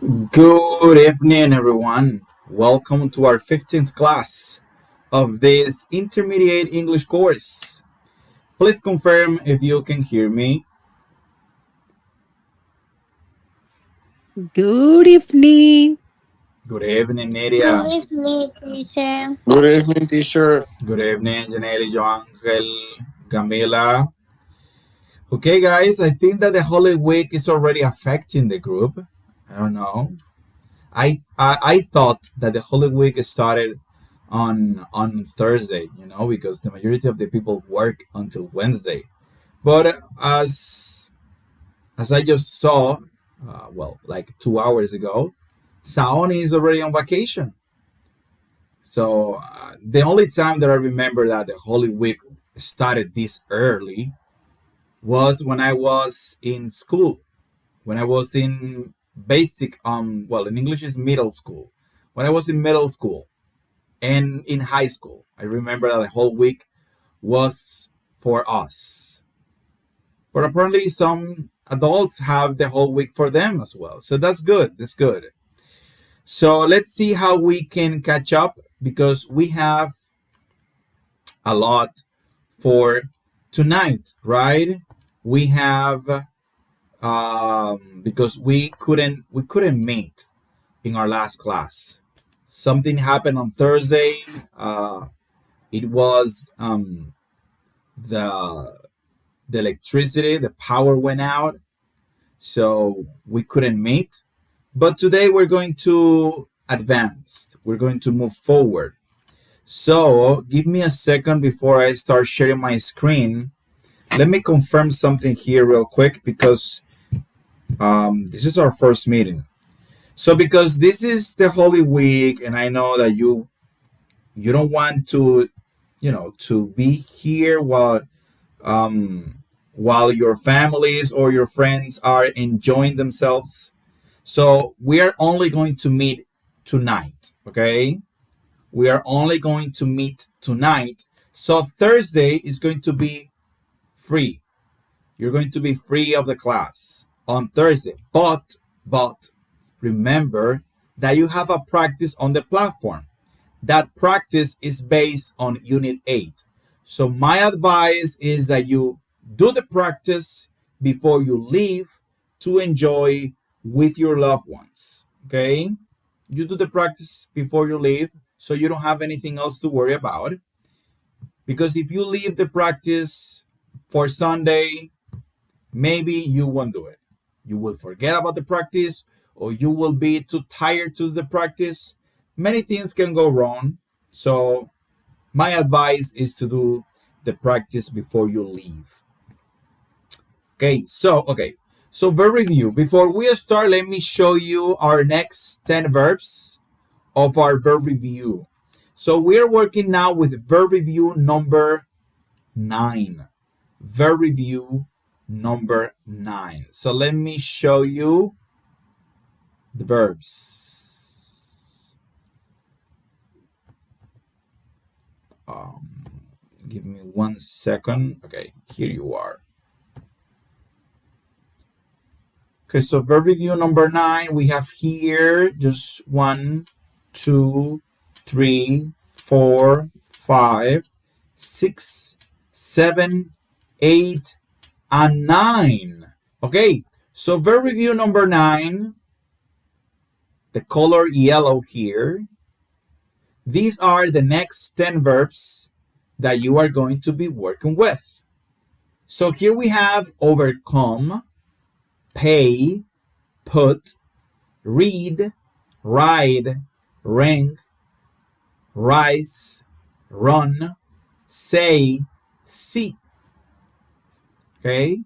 Good evening, everyone. Welcome to our 15th class of this intermediate English course. Please confirm if you can hear me. Good evening. Good evening, Nidia. Good evening, teacher. Good evening, teacher. Good evening, Janelle, Joangel, Camila. Okay, guys, I think that the Holy Week is already affecting the group. I don't know. I thought that the Holy Week started on Thursday, because the majority of the people work until Wednesday. But as I just saw, like 2 hours ago, Saoni is already on vacation. So the only time that I remember that the Holy Week started this early was when I was in school, when I was in basic, in English is middle school. When I was in middle school and in high school, I remember that the whole week was for us. But apparently, some adults have the whole week for them as well. So that's good. That's good. So let's see how we can catch up because we have a lot for tonight, right? We have because we couldn't meet in our last class. Something happened on Thursday. It was the the electricity, the power went out, so we couldn't meet. But today we're going to advance. We're going to move forward. So give me a second before I start sharing my screen. Let me confirm something here real quick because this is our first meeting. So because this is the Holy Week, and I know that you don't want to be here while your families or your friends are enjoying themselves. So we are only going to meet tonight, okay? We are only going to meet tonight. So Thursday is going to be free. You're going to be free of the class on Thursday. But remember that you have a practice on the platform. That practice is based on Unit 8. So my advice is that you do the practice before you leave to enjoy with your loved ones. Okay? You do the practice before you leave so you don't have anything else to worry about. Because if you leave the practice for Sunday, maybe you won't do it. You will forget about the practice or you will be too tired to do the practice. Many things can go wrong. So my advice is to do the practice before you leave. Okay. So verb review. Before we start, let me show you our next 10 verbs of our verb review. So we're working now with verb review number 9. Verb review number 9. So let me show you the verbs. Give me 1 second. Okay, here you are. Okay, so verb review number 9, we have here just 1, 2, 3, 4, 5, 6, 7, 8, and 9. Okay, so verb review number 9, the color yellow here. These are the next 10 verbs that you are going to be working with. So here we have overcome, pay, put, read, ride, ring, rise, run, say, see. Okay?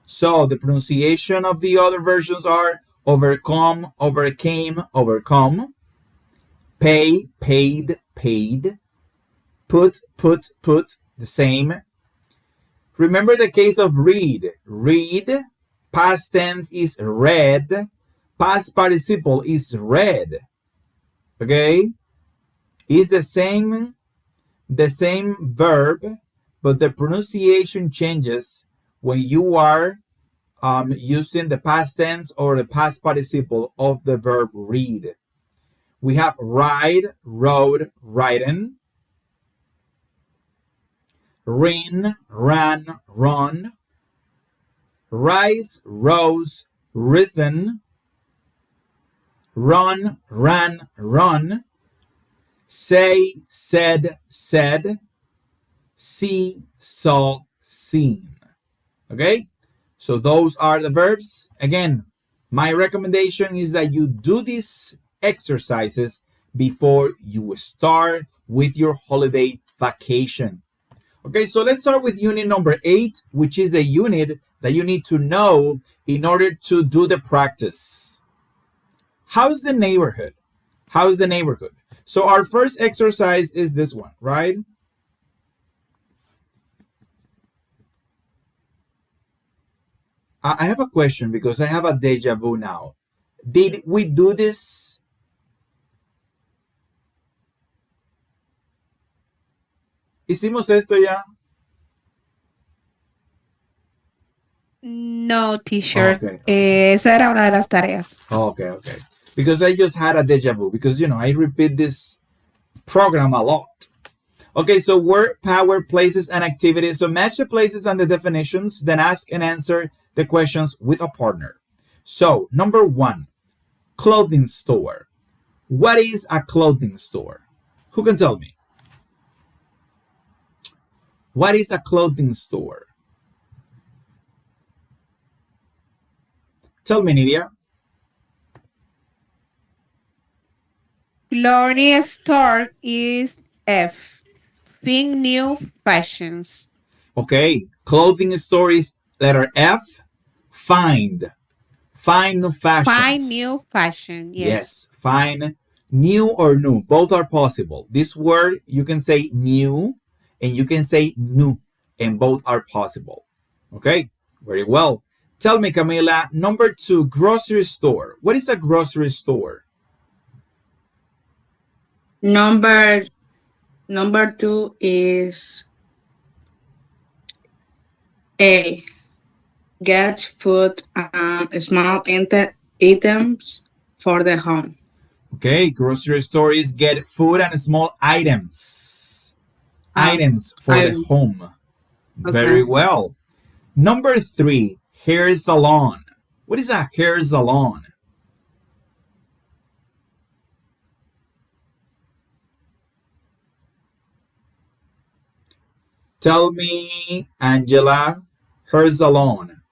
So the pronunciation of the other versions are overcome, overcame, overcome, pay, paid, paid, put, the same. Remember the case of read. Read, past tense is read, past participle is read. Okay? It's the same verb, but the pronunciation changes when you are using the past tense or the past participle of the verb read. We have ride, rode, ridden, rin, ran, run, rise, rose, risen, run, ran, run, say, said, said, see, saw, seen. Okay? So those are the verbs. Again, my recommendation is that you do these exercises before you start with your holiday vacation. Okay, so let's start with unit number 8, which is a unit that you need to know in order to do the practice. How's the neighborhood? How's the neighborhood? So our first exercise is this one, right? I have a question because I have a deja vu now. Did we do this? ¿Hicimos esto ya? No, teacher. Okay, okay. Esa era una de las tareas. Okay, okay. Because I just had a deja vu because, I repeat this program a lot. Okay, so word, power, places, and activities. So match the places and the definitions, then ask and answer the questions with a partner. So, number 1, clothing store. What is a clothing store? Who can tell me? What is a clothing store? Tell me, Nidia. Clothing store is F. Think new fashions. Okay, clothing store is letter F. Find. Find new Find fashions. new fashion. Yes. Yes, find new or new. Both are possible. This word, you can say new and you can say new, and both are possible. Okay, very well. Tell me, Camila, number 2, grocery store. What is a grocery store? Number number 2 is A. Get food and small items for the home. Okay, grocery store is get food and small items. Uh, Items for the I home. Very okay. well. Number 3, hair salon. What is a hair salon? Tell me, Angela, hair salon.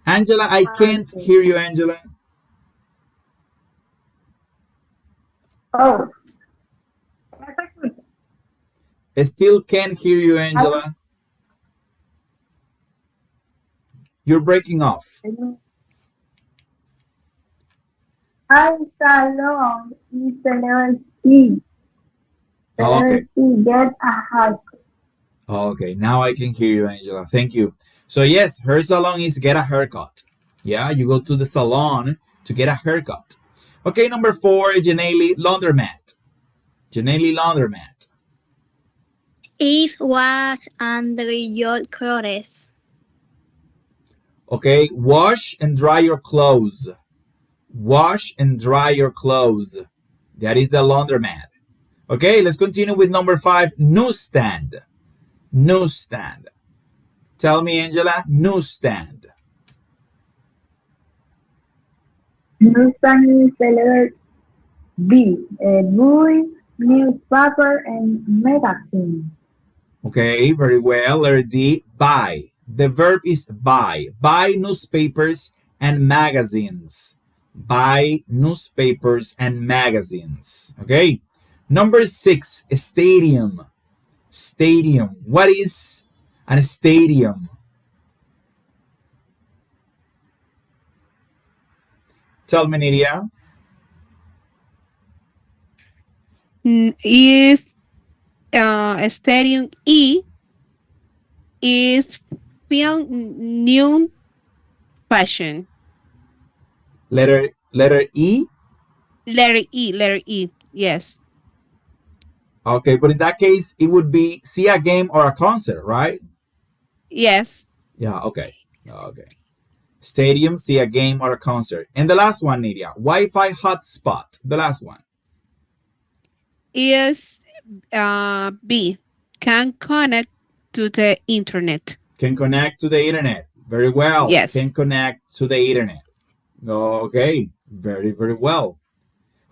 Angela, I can't hear you, Angela. Oh, I still can't hear you, Angela. You're breaking off. I salon is the level C. The level Okay. C get a hug. Okay, now I can hear you, Angela. Thank you. So, yes, hair salon is get a haircut. Yeah, you go to the salon to get a haircut. Okay, number 4, Janelle laundromat. Janelle laundromat. Is wash and dry your clothes. Okay, wash and dry your clothes. Wash and dry your clothes. That is the laundromat. Okay, let's continue with number 5, newsstand. Newsstand. Tell me, Angela, newsstand. Newsstand is the level B. Book, newspaper, and magazine. Okay, very well. Letter D, buy. The verb is buy. Buy newspapers and magazines. Buy newspapers and magazines. Okay. Number 6, stadium. Stadium. What is a stadium? Tell me, Nidia. Is stadium E is film new fashion. Letter E. Letter E. Letter E. Yes. Okay, but in that case, it would be see a game or a concert, right? Yes. Yeah, okay. Okay. Stadium, see a game or a concert. And the last one, Nidia, Wi-Fi hotspot. The last one. Is B. Can connect to the internet. Can connect to the internet. Very well. Yes. Can connect to the internet. Okay. Very, very well.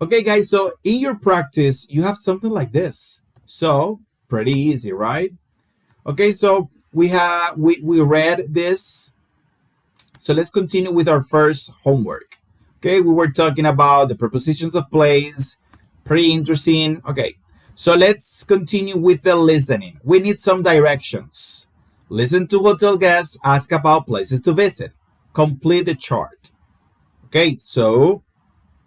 Okay, guys. So in your practice, you have something like this. So pretty easy, right? Okay. So we read this. So let's continue with our first homework. Okay, we were talking about the prepositions of place. Pretty interesting. Okay, so let's continue with the listening. We need some directions. Listen to hotel guests ask about places to visit. Complete the chart. Okay, so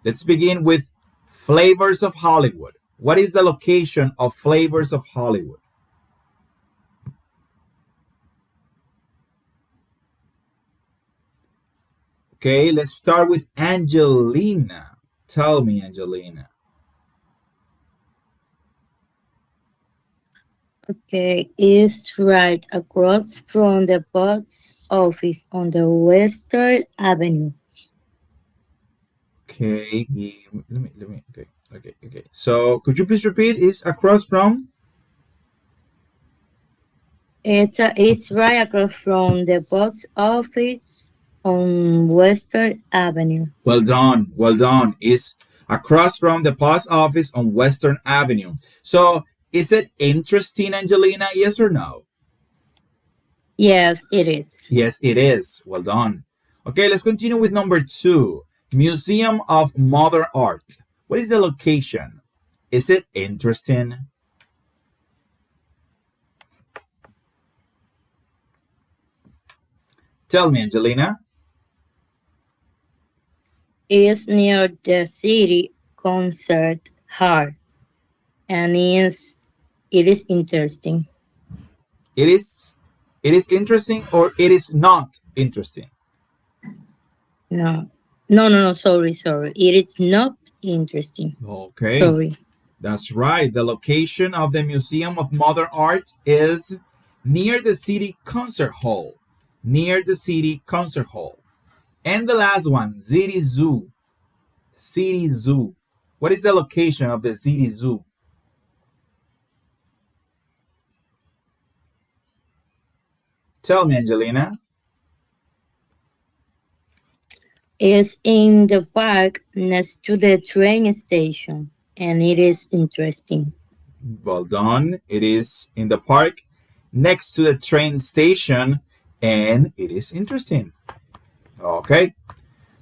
let's begin with Flavors of Hollywood. What is the location of Flavors of Hollywood? Okay, let's start with Angelina. Tell me, Angelina. Okay, is right across from the box office on the Western Avenue. Okay, let me. Okay. So, could you please repeat? Is across from? It's right across from the box office on Western Avenue. Well done, well done. Is across from the post office on Western Avenue. So, is it interesting, Angelina? Yes or no? Yes, it is. Yes, it is. Well done. Okay, let's continue with number two. Museum of Modern Art. What is the location? Is it interesting? Tell me, Angelina. It's near the city concert hall and it is interesting. It is. It is interesting or it is not interesting. No, no. Sorry. It is not interesting. Okay, Sorry. that's right. The location of the Museum of Modern Art is near the city concert hall. Near the city concert hall. And the last one, City Zoo. City Zoo. What is the location of the City Zoo? Tell me, Angelina. It's in the park next to the train station, and it is interesting. Well done. It is in the park next to the train station and it is interesting. Okay,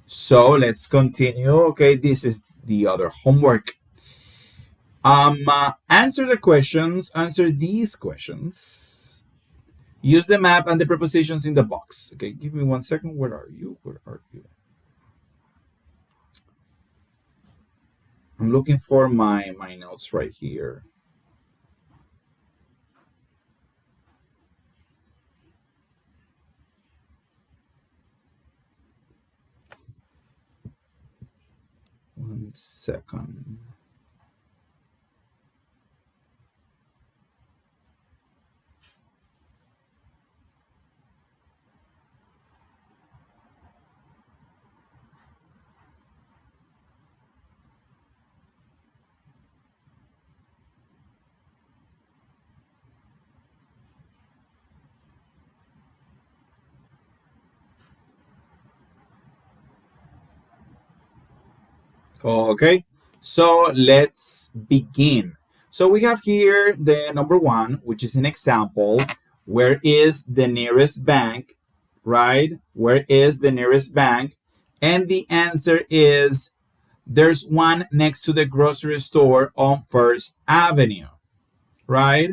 so let's continue. Okay, this is the other homework. Answer the questions. Answer these questions. Use the map and the prepositions in the box. Okay, give me 1 second. Where are you? Where are you? I'm looking for my notes right here. One second. Okay, so let's begin. So we have here the number one, which is an example. Where is the nearest bank? Right? Where is the nearest bank? And the answer is there's one next to the grocery store on First Avenue. Right?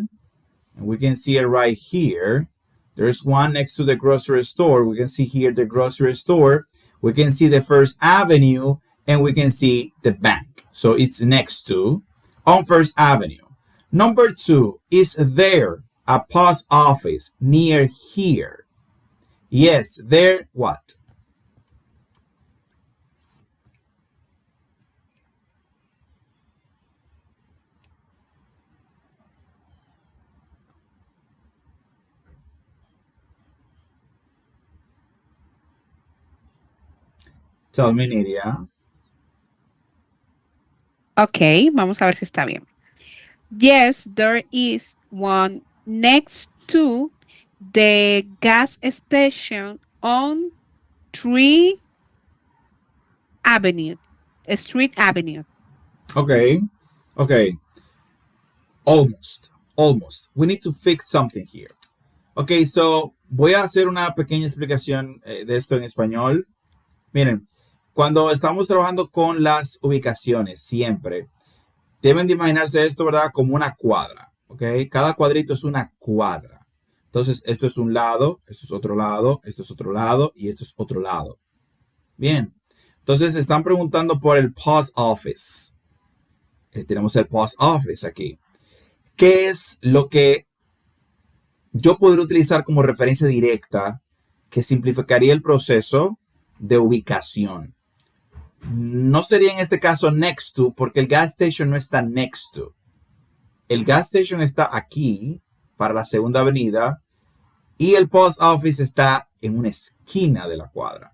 And we can see it right here. There's one next to the grocery store. We can see here the grocery store. We can see the First Avenue and we can see the bank. So it's next to on First Avenue. Number two, is there a post office near here? Yes, there what? Tell me, Nidia. Ok, vamos a ver si está bien. Yes, there is one next to the gas station on 3 Avenue, Street Avenue. Okay. Okay. Almost. Almost. We need to fix something here. Okay, so voy a hacer una pequeña explicación de esto en español. Miren, cuando estamos trabajando con las ubicaciones, siempre deben de imaginarse esto, ¿verdad? Como una cuadra, ¿ok? Cada cuadrito es una cuadra. Entonces, esto es un lado, esto es otro lado, esto es otro lado y esto es otro lado. Bien. Entonces, están preguntando por el post office. Tenemos el post office aquí. ¿Qué es lo que yo podría utilizar como referencia directa que simplificaría el proceso de ubicación? No sería en este caso next to, porque el gas station no está next to. El gas station está aquí, para la segunda avenida, y el post office está en una esquina de la cuadra.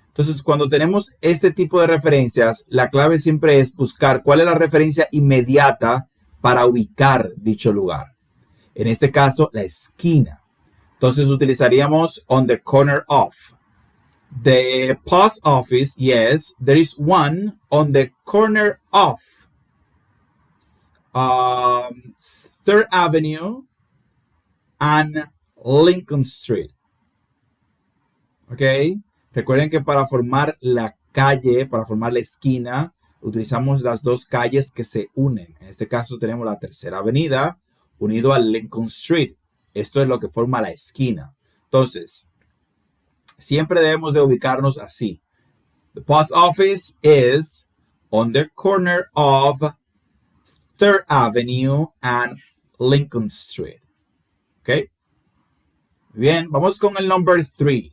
Entonces, cuando tenemos este tipo de referencias, la clave siempre es buscar cuál es la referencia inmediata para ubicar dicho lugar. En este caso, la esquina. Entonces, utilizaríamos on the corner of. The post office, yes, there is one on the corner of 3rd Avenue and Lincoln Street. ¿Ok? Recuerden que para formar la calle, para formar la esquina, utilizamos las dos calles que se unen. En este caso tenemos la 3rd Avenida unido a Lincoln Street. Esto es lo que forma la esquina. Entonces, siempre debemos de ubicarnos así. The post office is on the corner of 3rd Avenue and Lincoln Street. ¿Ok? Bien, vamos con el number 3.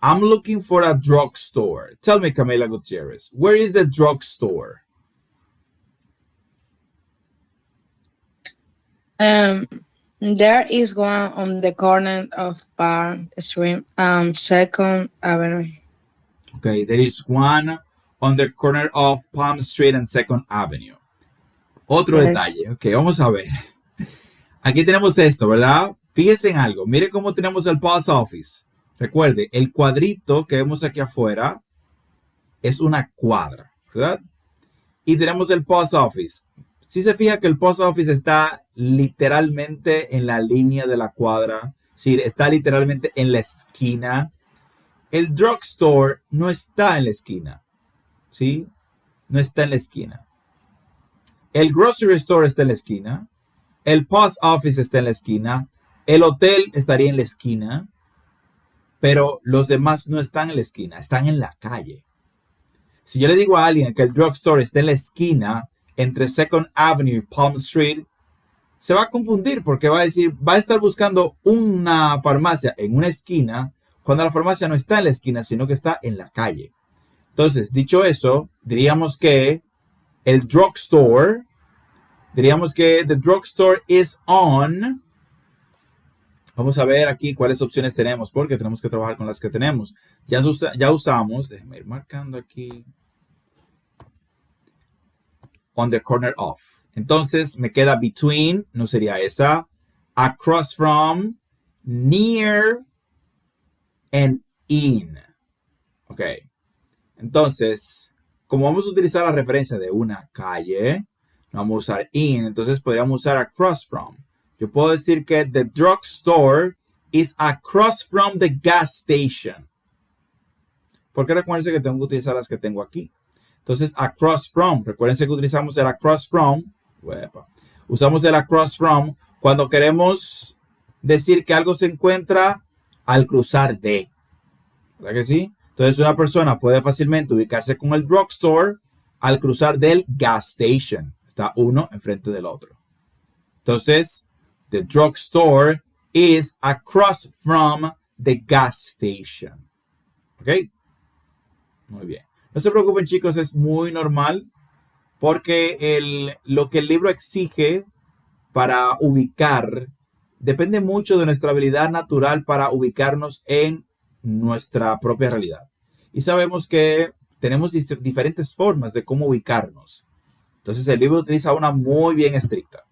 I'm looking for a drugstore. Tell me, Camila Gutierrez, where is the drugstore? Um, there is one on the corner of Park Street, 2nd Avenue. Okay, there is one on the corner of Palm Street and 2nd Avenue. Otro Yes. detalle, ok, vamos a ver. Aquí tenemos esto, ¿verdad? Fíjense en algo, mire cómo tenemos el post office. Recuerde, el cuadrito que vemos aquí afuera es una cuadra, ¿verdad? Y tenemos el post office. Si se fija que el post office está literalmente en la línea de la cuadra, sí, está literalmente en la esquina. El drugstore no está en la esquina, ¿sí? No está en la esquina. El grocery store está en la esquina. El post office está en la esquina. El hotel estaría en la esquina. Pero los demás no están en la esquina, están en la calle. Si yo le digo a alguien que el drugstore está en la esquina entre 2nd Avenue y Palm Street, se va a confundir porque va a decir, va a estar buscando una farmacia en una esquina cuando la farmacia no está en la esquina, sino que está en la calle. Entonces, dicho eso, diríamos que el drugstore, diríamos que the drugstore is on. Vamos a ver aquí cuáles opciones tenemos, porque tenemos que trabajar con las que tenemos. Ya usamos, déjenme ir marcando aquí, on the corner of. Entonces me queda between, no sería esa, across from, near, and in. Ok. Entonces, como vamos a utilizar la referencia de una calle, no vamos a usar in, entonces podríamos usar across from. Yo puedo decir que the drugstore is across from the gas station. Porque recuérdense que tengo que utilizar las que tengo aquí. Entonces, across from. Recuérdense que utilizamos el across from. Usamos el across from cuando queremos decir que algo se encuentra al cruzar de. ¿Verdad que sí? Entonces, una persona puede fácilmente ubicarse con el drugstore al cruzar del gas station. Está uno enfrente del otro. Entonces, the drugstore is across from the gas station. ¿Ok? Muy bien. No se preocupen, chicos, es muy normal porque lo que el libro exige para ubicar depende mucho de nuestra habilidad natural para ubicarnos en nuestra propia realidad. y sabemos que tenemos diferentes formas de cómo ubicarnos. Entonces el libro utiliza una muy bien estricta.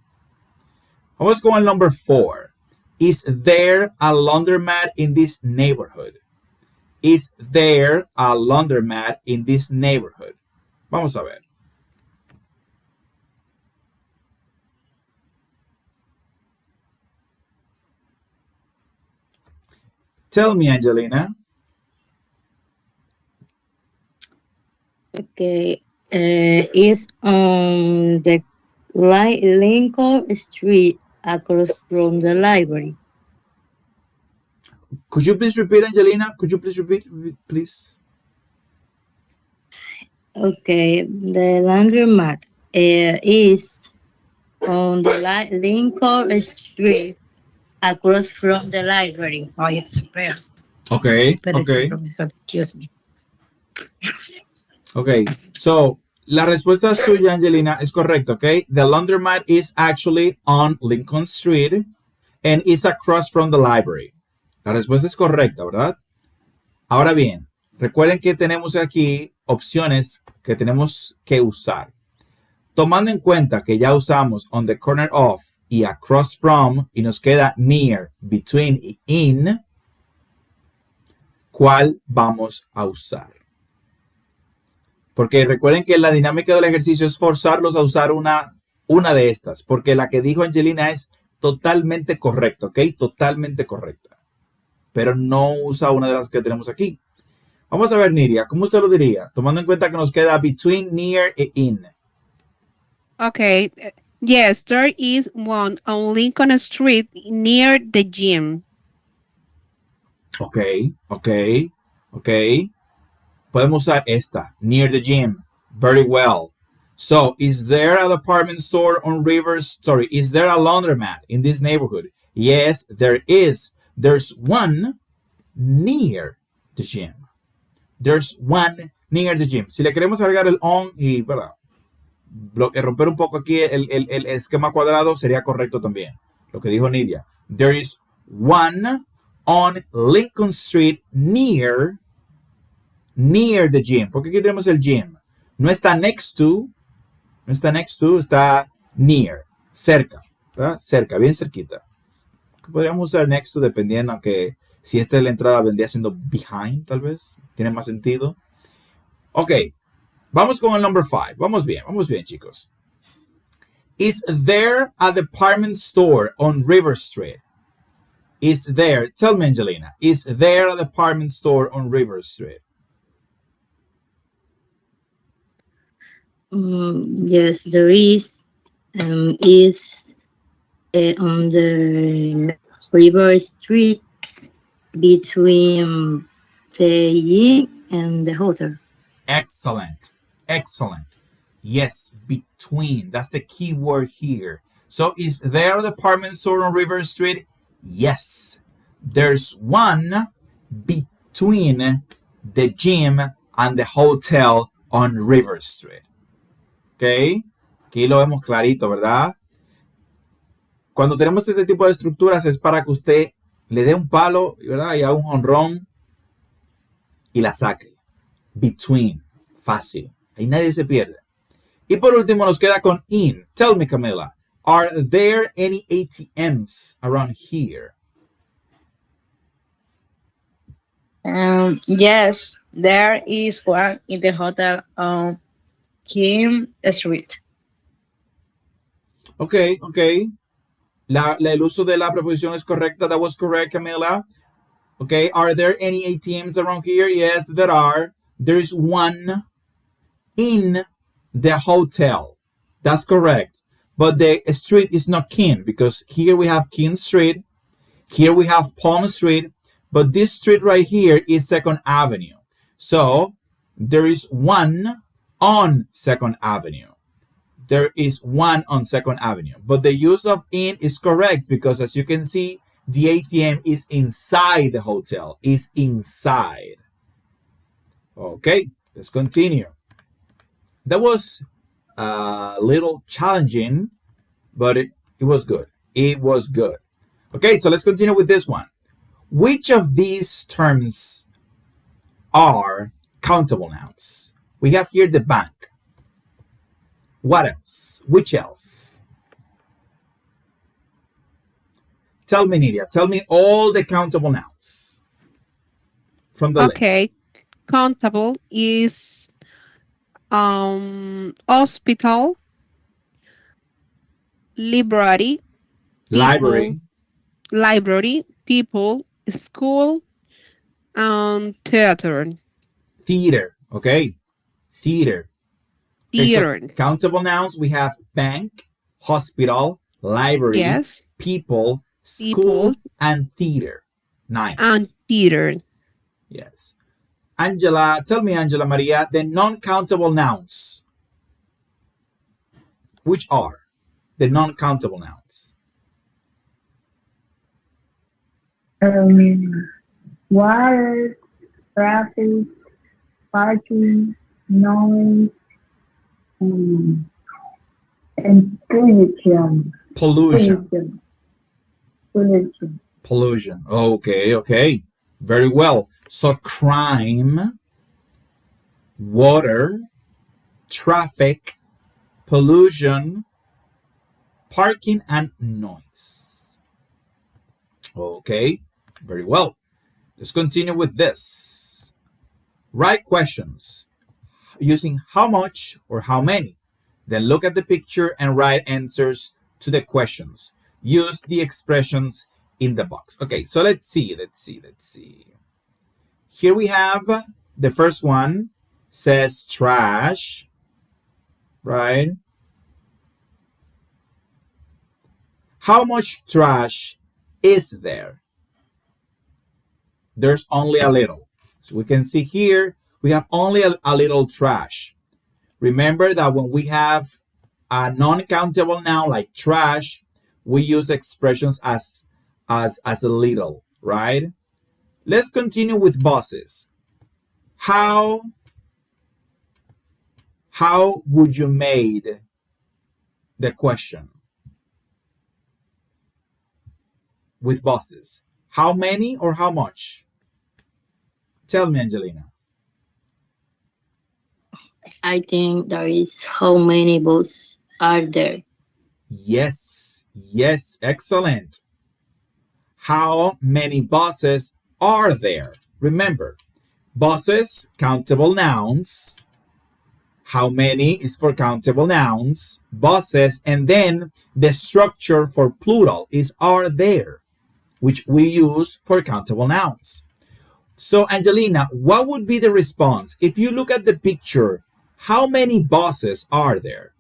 Vamos con el number 4. Is there a laundromat in this neighborhood? Is there a laundromat in this neighborhood? Vamos a ver. Tell me, Angelina. Okay. Is on the Lincoln Street across from the library. Could you please repeat, Angelina? Could you please repeat, please? Okay. The laundromat is on the Lincoln Street across from the library. Oh, yes, espera. Okay, Espérate, okay, profesor, excuse me. okay. So, la respuesta suya, Angelina, es correcta, okay? The laundromat is actually on Lincoln Street and is across from the library. La respuesta es correcta, ¿verdad? Ahora bien, recuerden que tenemos aquí opciones que tenemos que usar. Tomando en cuenta que ya usamos on the corner of y across from y nos queda near, between y in, ¿cuál vamos a usar? Porque recuerden que la dinámica del ejercicio es forzarlos a usar una de estas, porque la que dijo Angelina es totalmente correcta, ¿ok? Totalmente correcta. Pero no usa una de las que tenemos aquí. Vamos a ver, Niria, ¿cómo usted lo diría? Tomando en cuenta que nos queda between, near e in. Okay. Yes, there is one on Lincoln Street near the gym. Ok, ok, ok. Podemos usar esta, near the gym. Very well. So, is there a department store on Rivers? Sorry, is there a laundromat in this neighborhood? Yes, there is. There's one near the gym. There's one near the gym. Si le queremos agregar el on y ¿verdad? Romper un poco aquí el esquema cuadrado sería correcto también. Lo que dijo Nidia. There is one on Lincoln Street near the gym. Porque aquí tenemos el gym. No está next to, está near, cerca, ¿verdad? Cerca, bien cerquita. Podríamos usar next to dependiendo, aunque si esta es la entrada vendría siendo behind, tal vez. Tiene más sentido. Ok, vamos con el number 5. Vamos bien, chicos. Is there a department store on River Street? Is there, tell me, Angelina, is there a department store on River Street? Yes, there is. Is on the River Street between the inn and the hotel. Excellent. Excellent. Yes, between. That's the key word here. So is there a department store on River Street? Yes. There's one between the gym and the hotel on River Street. ¿Ok? Aquí lo vemos clarito, ¿verdad? Cuando tenemos este tipo de estructuras es para que usted le dé un palo, ¿verdad? Y haga un jonrón y la saque. Between. Fácil. Ahí nadie se pierde. Y por último nos queda con in. Tell me, Camila, are there any ATMs around here? Yes, there is one in the hotel on Kim Street. Ok. El uso de la preposición es correcta. That was correct, Camila. Okay, are there any ATMs around here? Yes, there are. There's one in the hotel. That's correct. But the street is not King because here we have King Street. Here we have Palm Street. But this street right here is 2nd Avenue. So there is one on 2nd Avenue. There is one on 2nd Avenue. But the use of in is correct because as you can see, the ATM is inside the hotel. Is inside. Okay, let's continue. That was a little challenging, but it was good. It was good. Okay, so let's continue with this one. Which of these terms are countable nouns. We have here the bank. What else? Which else? Tell me, Nidia. Tell me all the countable nouns from the list. Okay, countable is hospital, library, people, Library, school, theater, theater. Okay, theater. Okay, so theater. countable nouns we have bank, hospital, library, Yes, people, people school, and theater. and Nice. theater. Yes. Angela, tell me, Angela Maria, the non countable nouns. Which are the non countable nouns? Water, traffic, parking, noise, um, and pollution. Pollution. Pollution. Pollution. Pollution. Okay, okay. Very well. So crime, water, traffic, pollution, parking, and noise. Okay, very well. Let's continue with this. Write questions using how much or how many. Then look at the picture and write answers to the questions. Use the expressions in the box. Okay, so let's see. Here we have the first one says trash, right? How much trash is there? There's only a little. So we can see here we have only a little trash. Remember that when we have a non-countable noun like trash, we use expressions as a little, right? Let's continue with buses. How would you made the question with buses? How many or how much? Tell me, Angelina. I think there is how many boats are there? Yes, excellent. How many buses are there? Remember, buses, countable nouns. How many is for countable nouns, buses, and then the structure for plural is are there, which we use for countable nouns. So, Angelina, what would be the response? If you look at the picture, how many buses are there?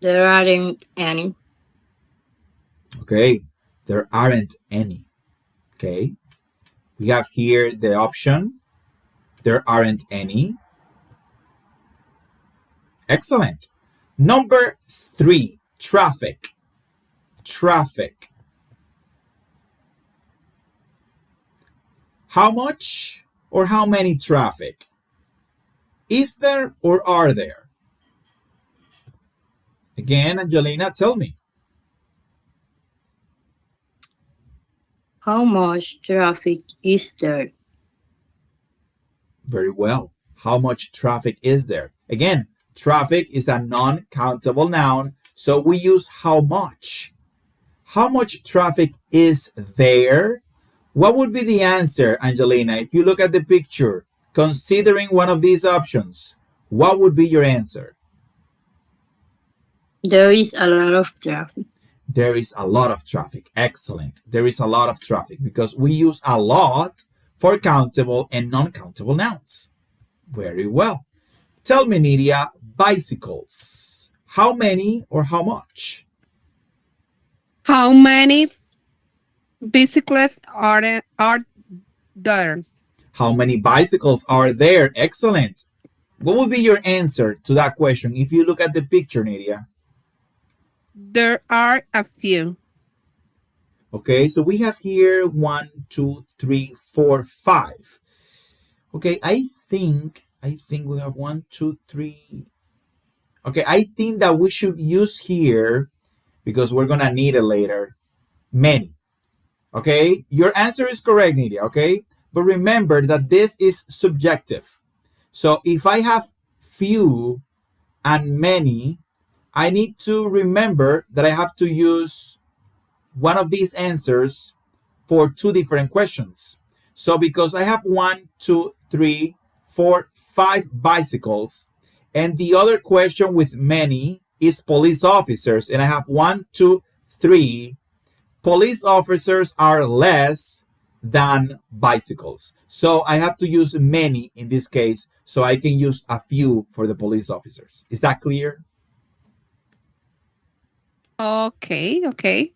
There aren't any. Okay, there aren't any. Okay, we have here the option, there aren't any. Excellent. Number 3, traffic. Traffic. How much or how many traffic? Is there or are there? Again, Angelina, tell me. How much traffic is there? Very well. How much traffic is there? Again, traffic is a non-countable noun, so we use how much. How much traffic is there? What would be the answer, Angelina, if you look at the picture, considering one of these options? What would be your answer? There is a lot of traffic. There is a lot of traffic. Excellent. There is a lot of traffic because we use a lot for countable and non-countable nouns. Very well. Tell me, Nidia, bicycles. How many or how much? How many bicyclettes are there? How many bicycles are there? Excellent. What would be your answer to that question if you look at the picture, Nidia? There are a few. Okay, so we have here 1, 2, 3, 4, 5. Okay, I think we have 1, 2, 3. Okay, I think that we should use here, because we're gonna need it later, many. Okay, your answer is correct, Nidia. Okay, But remember that this is subjective. So if I have few and many, I need to remember that I have to use one of these answers for two different questions. So because I have 1, 2, 3, 4, 5 bicycles, and the other question with many is police officers, and I have 1, 2, 3. Police officers are less than bicycles. So I have to use many in this case, so I can use a few for the police officers. Is that clear? Okay, okay.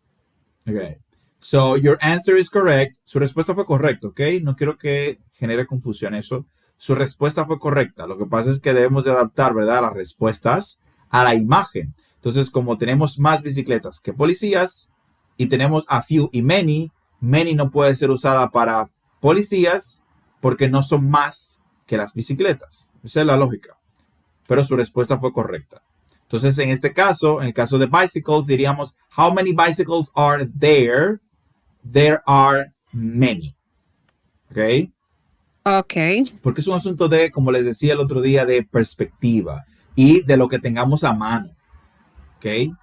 Okay. So your answer is correct. Su respuesta fue correcta, ¿ok? No quiero que genere confusión eso. Su respuesta fue correcta. Lo que pasa es que debemos de adaptar, ¿verdad? Las respuestas a la imagen. Entonces, como tenemos más bicicletas que policías y tenemos a few y many, many no puede ser usada para policías porque no son más que las bicicletas. Esa es la lógica. Pero su respuesta fue correcta. Entonces, en este caso, en el caso de bicycles, diríamos, how many bicycles are there? There are many. ¿Ok? Okay. Porque es un asunto de, como les decía el otro día, de perspectiva y de lo que tengamos a mano. ¿Ok?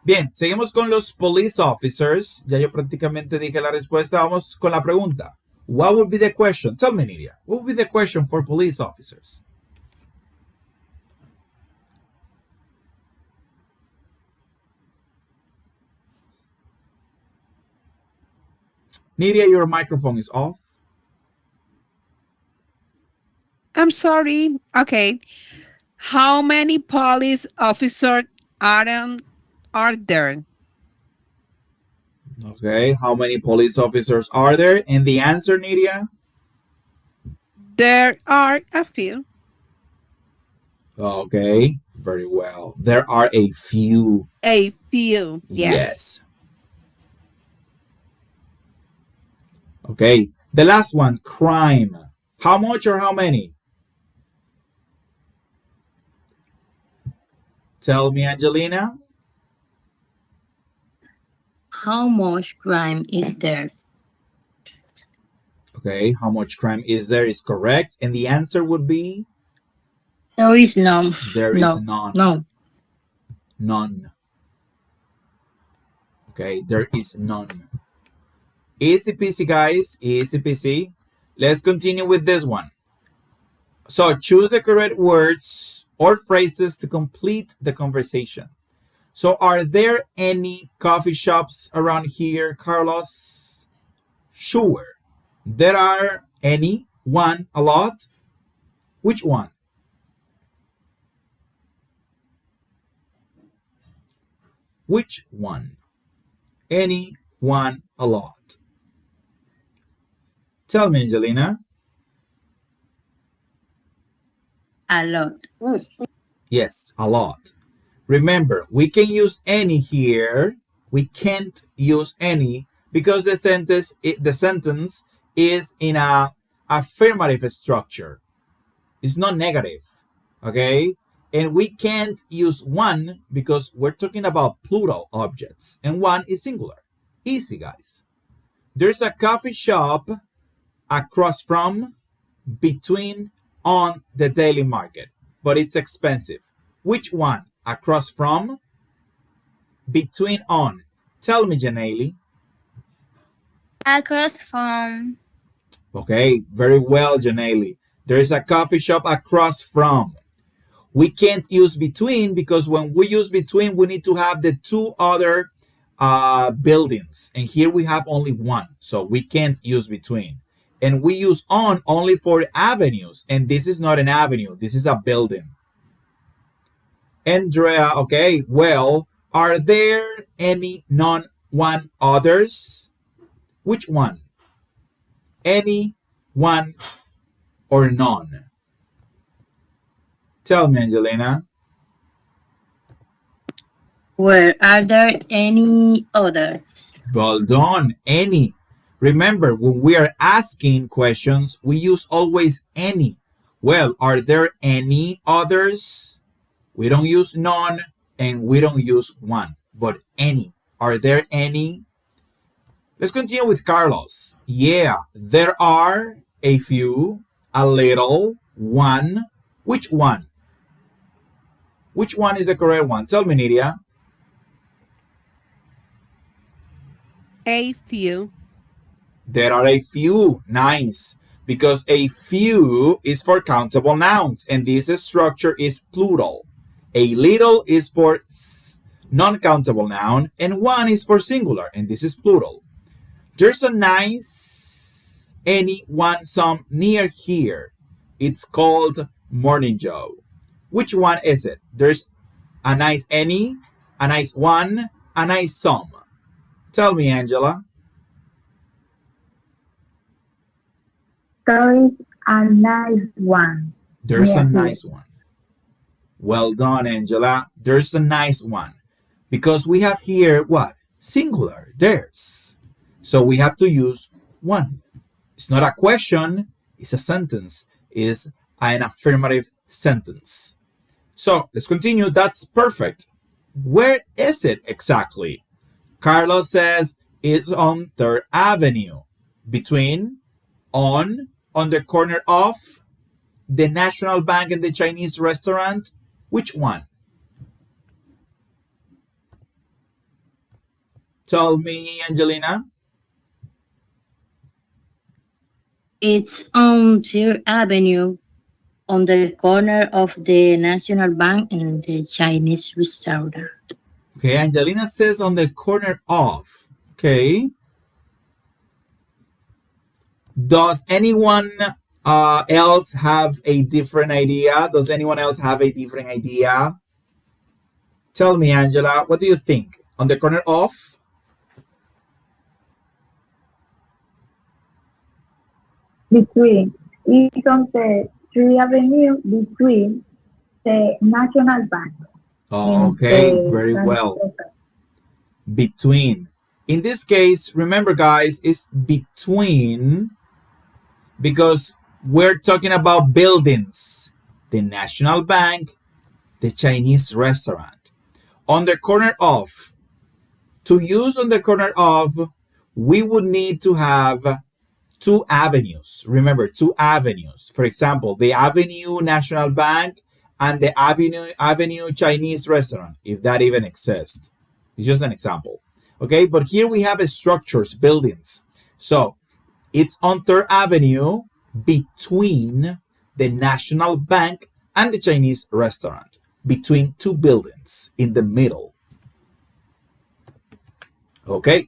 Bien, seguimos con los police officers. Ya yo prácticamente dije la respuesta. Vamos con la pregunta. What would be the question? Tell me, Nidia. What would be the question for police officers? Nidia, your microphone is off. I'm sorry. Okay. How many police officers are there? Okay, how many police officers are there? And the answer, Nidia? There are a few. Okay, very well. There are a few. A few. Yes. Yes. Okay, the last one, crime. How much or how many? Tell me, Angelina. How much crime is there? Okay, how much crime is there is correct. And the answer would be? There is none. There is none. No. None. Okay, there is none. Easy peasy, guys. Easy peasy. Let's continue with this one. So choose the correct words or phrases to complete the conversation. So are there any coffee shops around here, Carlos? Sure. There are any? One, a lot? Which one? Which one? Any, one, a lot. Tell me, Angelina. A lot. Yes, a lot. Remember, we can use any here. We can't use any because the sentence is in a affirmative structure. It's not negative. Okay? And we can't use one because we're talking about plural objects. And one is singular. Easy, guys. There's a coffee shop across from, between, on the daily market, but it's expensive. Which one? Across from, between, on. Tell me, Janelle. Across from. Okay, very well, Janelle. There's a coffee shop across from. We can't use between because when we use between, we need to have the two other buildings. And here we have only one, so we can't use between. And we use on only for avenues. And this is not an avenue. This is a building. Andrea, okay, well, are there any non-one others? Which one? Any, one, or none? Tell me, Angelina. Well, are there any others? Well done, any. Remember, when we are asking questions, we use always any. Well, are there any others? We don't use none and we don't use one, but any. Are there any? Let's continue with Carlos. Yeah, there are a few, a little, one. Which one? Which one is the correct one? Tell me, Nidia. A few. There are a few. Nice. Because a few is for countable nouns, and this structure is plural. A little is for non-countable noun, and one is for singular, and this is plural. There's a nice any one some near here. It's called Morning Joe. Which one is it? There's a nice any, a nice one, a nice some. Tell me, Angela. There is a nice one There's a near here. nice one. Well done, Angela. There's a nice one. Because we have here what? Singular. There's. So we have to use one. It's not a question, it's a sentence. It's an affirmative sentence. So let's continue. That's perfect. Where is it exactly? Carlos says it's on 3rd Avenue. Between, on the corner of, the National Bank and the Chinese restaurant. Which one? Tell me, Angelina. It's on 3rd Avenue on the corner of the National Bank and the Chinese restaurant. Okay, Angelina says on the corner of. Okay. Does anyone else have a different idea? Does anyone else have a different idea? Tell me, Angela, what do you think? On the corner of? Between. It's on the 3rd Avenue between the National Bank and Okay, the very Chinese well. restaurant. Between. In this case, remember, guys, it's between because we're talking about buildings. The National Bank, the Chinese restaurant. On the corner of. To use on the corner of, we would need to have two avenues. Remember, two avenues. For example, the Avenue National Bank and the Avenue Chinese restaurant, if that even exists. It's just an example. Okay, but here we have structures, buildings. So it's on 3rd Avenue between the National Bank and the Chinese restaurant. Between two buildings in the middle. Okay.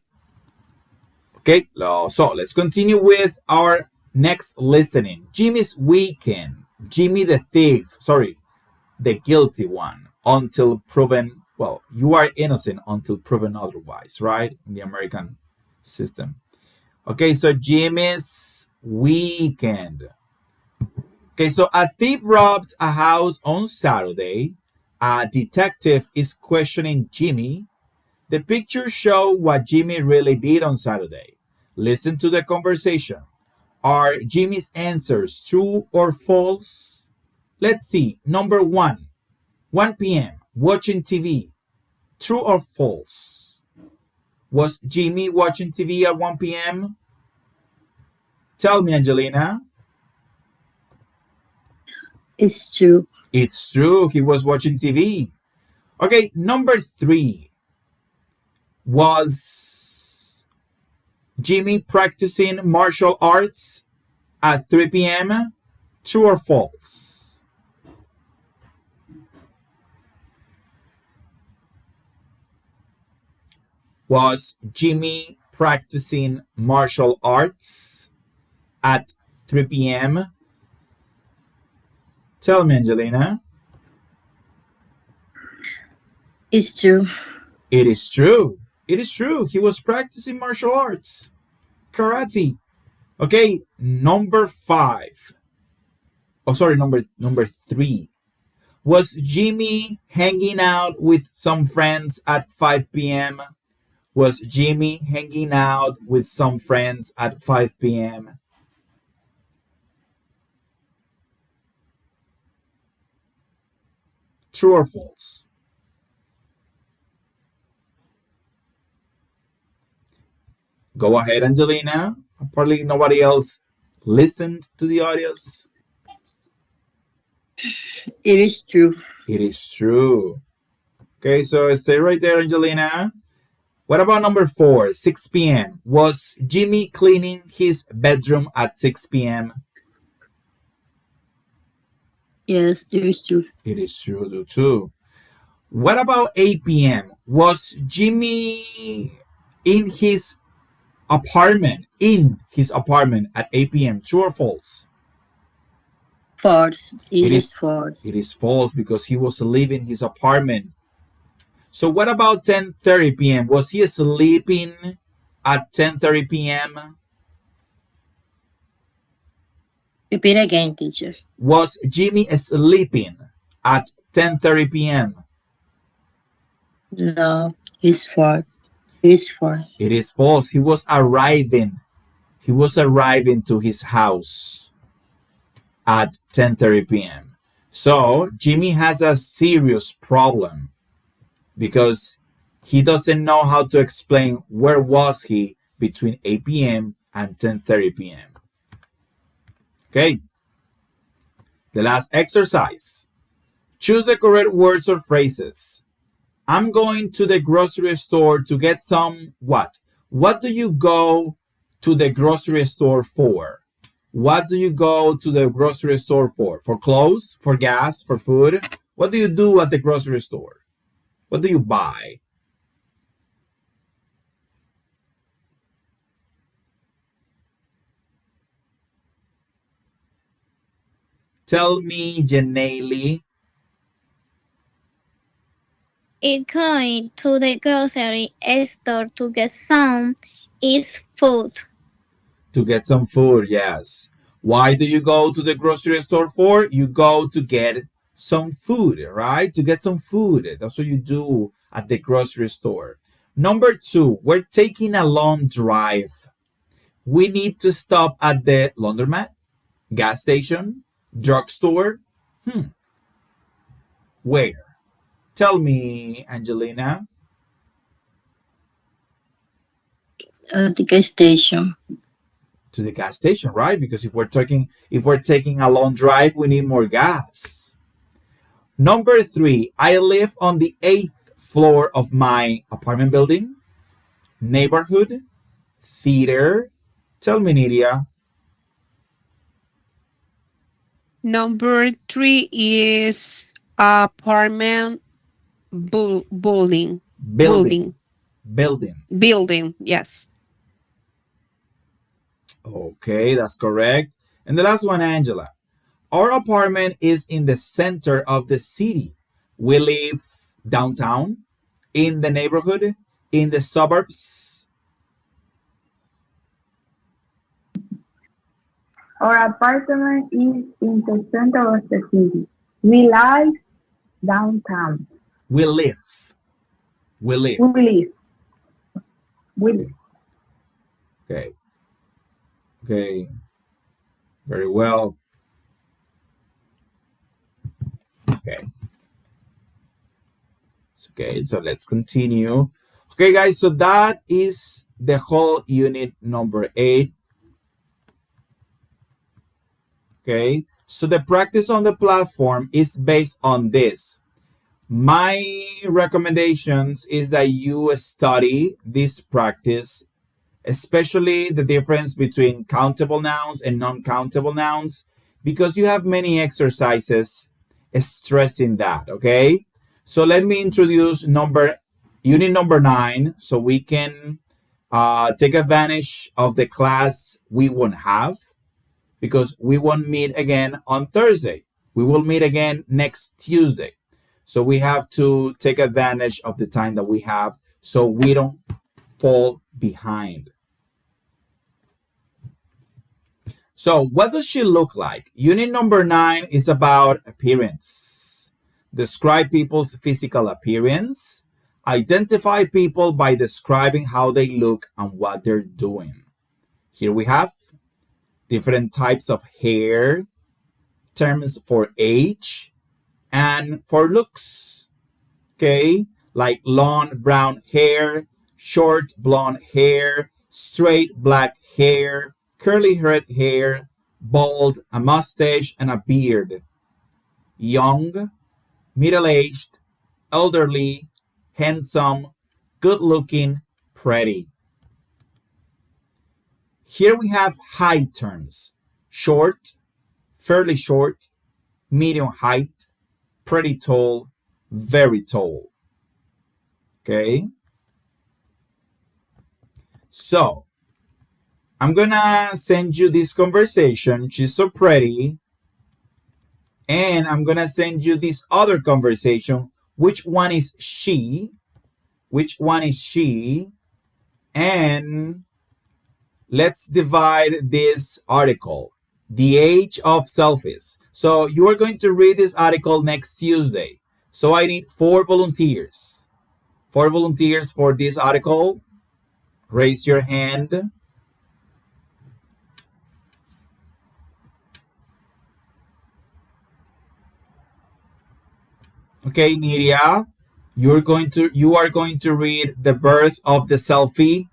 Okay, so let's continue with our next listening. Jimmy's weekend. Jimmy the thief. Sorry, the guilty one. Until proven, well, you are innocent until proven otherwise, right? In the American system. Okay, so Jimmy's weekend. Okay, so a thief robbed a house on Saturday. A detective is questioning Jimmy. The pictures show what Jimmy really did on Saturday. Listen to the conversation. Are Jimmy's answers true or false? Let's see. Number one, 1 p.m., watching TV. True or false? Was Jimmy watching TV at 1 p.m.? Tell me, Angelina. It's true. It's true. He was watching TV. Okay, number three. Was Jimmy practicing martial arts at 3 p.m.? True or false? Was Jimmy practicing martial arts at 3 p.m.? Tell me, Angelina. It's true. It is true. It is true. He was practicing martial arts. Karate. Okay, number five. Oh, sorry, number three. Was Jimmy hanging out with some friends at 5 p.m.? Was Jimmy hanging out with some friends at 5 p.m.? True or false? Go ahead, Angelina. Apparently, nobody else listened to the audios. It is true. It is true. Okay, so stay right there, Angelina. What about number 4, 6 p.m.? Was Jimmy cleaning his bedroom at 6 p.m.? Yes, it is true. It is true too. What about 8 p.m.? Was Jimmy in his apartment? In his apartment at 8 p.m. True or false? False. It It is is. false. It is false because he was leaving his apartment. So what about 10:30 p.m.? Was he sleeping at 10:30 p.m.? Repeat again, teacher. Was Jimmy sleeping at 10:30 p.m.? No, it's false. It is false. It is false. He was arriving. He was arriving to his house at 10:30 p.m. So Jimmy has a serious problem because he doesn't know how to explain where was he between 8 p.m. and 10:30 p.m. Okay, the last exercise. Choose the correct words or phrases. I'm going to the grocery store to get some what? What do you go to the grocery store for? What do you go to the grocery store for? For clothes? For gas? For food? What do you do at the grocery store? What do you buy? Tell me, Janelle. Is going to the grocery store to get some is food. To get some food, yes. Why do you go to the grocery store for? You go to get some food, right? To get some food. That's what you do at the grocery store. Number 2, we're taking a long drive. We need to stop at the laundromat, gas station, drugstore. Where? Tell me, Angelina. At the gas station. To the gas station, right? Because if we're taking a long drive, we need more gas. Number 3, I live on the 8th floor of my apartment building, neighborhood, theater. Tell me, Nidia. Number 3 is apartment building. Building. Building. Building, yes. Okay, that's correct. And the last one, Angela. Our apartment is in the center of the city. We live downtown, in the neighborhood, in the suburbs. Our apartment is in the center of the city. We live downtown. We live. We live. We live. We live. Okay. Okay. Very well. Okay. Okay, so let's continue. Okay, guys, so that is the whole unit number 8. Okay, so the practice on the platform is based on this. My recommendations is that you study this practice, especially the difference between countable nouns and non-countable nouns, because you have many exercises stressing that, okay? So let me introduce unit number 9 so we can take advantage of the class we won't have because we won't meet again on Thursday. We will meet again next Tuesday. So we have to take advantage of the time that we have so we don't fall behind. So what does she look like? Unit number 9 is about appearance. Describe people's physical appearance. Identify people by describing how they look and what they're doing. Here we have different types of hair, terms for age, and for looks. Okay, like long brown hair, short blonde hair, straight black hair, curly red hair, bald, a mustache, and a beard. Young, middle aged, elderly, handsome, good looking, pretty. Here we have height terms: short, fairly short, medium height, pretty tall, very tall. Okay? So, I'm gonna send you this conversation. She's so pretty. And I'm gonna send you this other conversation. Which one is she? Which one is she? And let's divide this article. The age of selfies. So you are going to read this article next Tuesday. So I need 4 volunteers. 4 volunteers for this article. Raise your hand. Okay, Niria, you are going to read The Birth of the Selfie.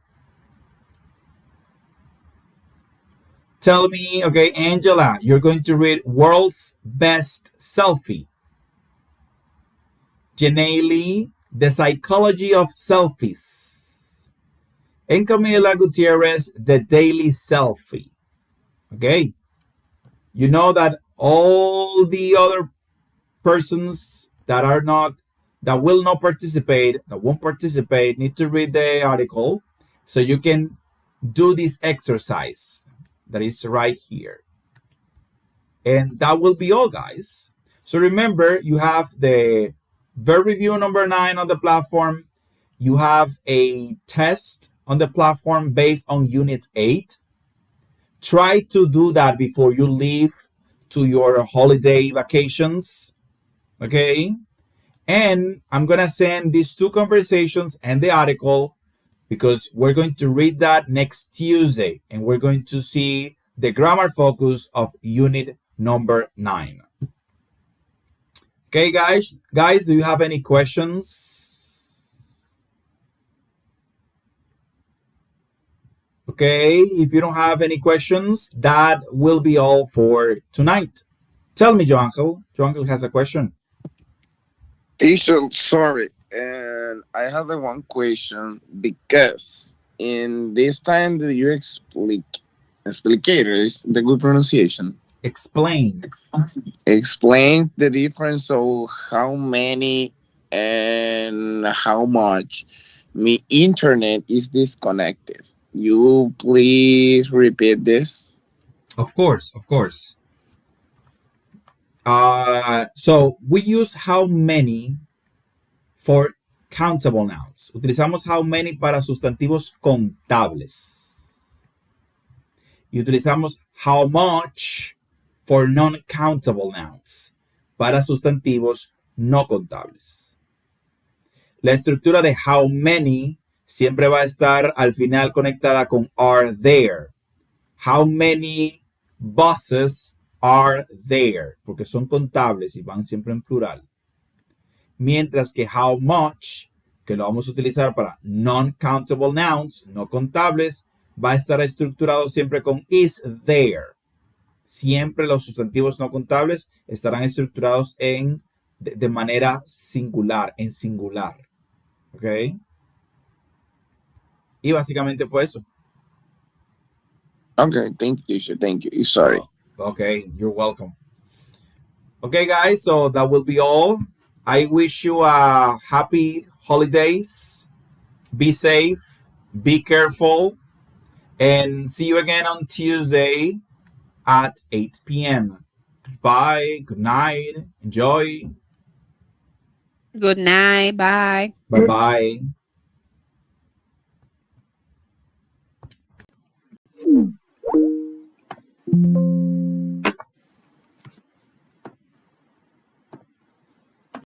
Tell me, okay, Angela, you're going to read World's Best Selfie. Janelle, The Psychology of Selfies. And Camila Gutierrez, The Daily Selfie. Okay? You know that all the other persons that will not participate, that won't participate, need to read the article so you can do this exercise that is right here. And that will be all, guys. So remember, you have the verb review number 9 on the platform. You have a test on the platform based on unit 8. Try to do that before you leave to your holiday vacations. Okay? And I'm going to send these 2 conversations and the article because we're going to read that next Tuesday and we're going to see the grammar focus of unit number 9. Okay, guys, do you have any questions? Okay, if you don't have any questions, that will be all for tonight. Tell me, Joankel. Joankel has a question. Teacher, sorry, and I have the one question because in this time that you explicator is the good pronunciation. Explain. Explain the difference of how many and how much my internet is disconnected. You please repeat this. Of course, of course. So we use how many for countable nouns. Utilizamos how many para sustantivos contables. Y utilizamos how much for non-countable nouns, para sustantivos no contables. La estructura de how many siempre va a estar al final conectada con are there. How many buses are there? Porque son contables y van siempre en plural. Mientras que how much, que lo vamos a utilizar para non-countable nouns, no contables, va a estar estructurado siempre con is there. Siempre los sustantivos no contables estarán estructurados de manera singular, en singular. ¿Ok? Y básicamente fue eso. Okay, thank you, teacher. Thank you. Sorry. Okay, you're welcome. Okay, guys, so that will be all. I wish you a happy holidays. Be safe, be careful, and see you again on Tuesday at 8 p.m. Goodbye, good night, enjoy. Good night. Bye. Bye bye.